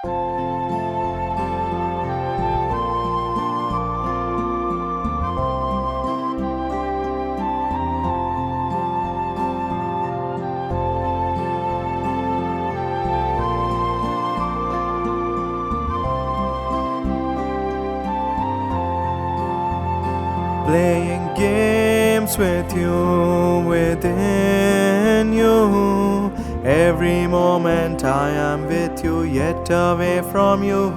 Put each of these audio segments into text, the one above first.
Playing games with you, within you. Every moment I am with you, yet away from you.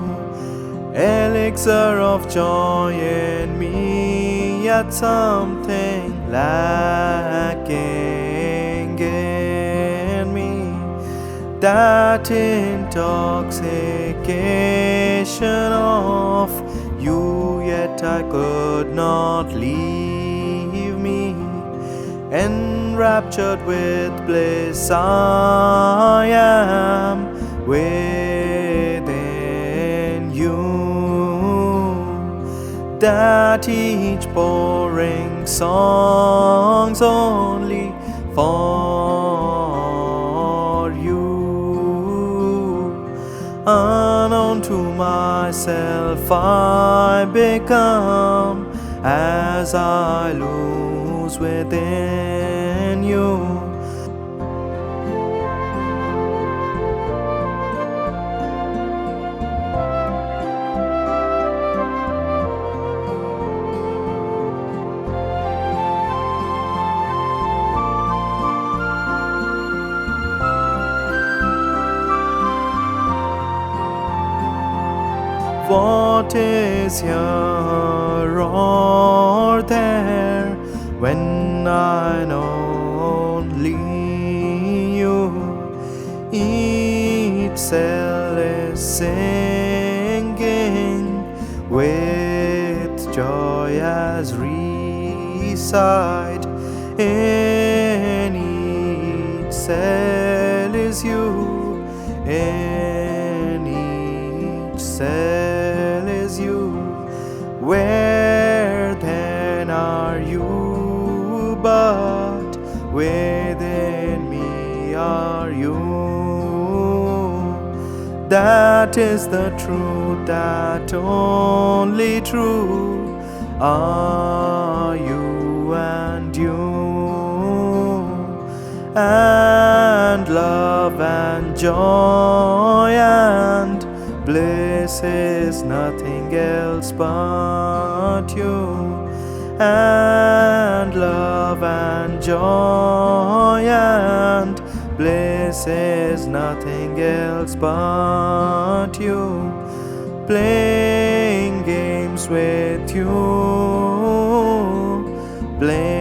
Elixir of joy in me, yet something lacking in me. That intoxication of you, yet I could not leave me. Enraptured with bliss, I am within you. That each pouring song's only for you. Unknown to myself I become as I lose within you. What is here or there when I know only you? Each cell is singing with joy as reside. In each cell is you. In each cell is you. Where then are you but within me are you? That is the truth, that only true are you and you. And love and joy and bliss is nothing else but you. And love and joy and bliss is nothing else but you. Playing games with you, playing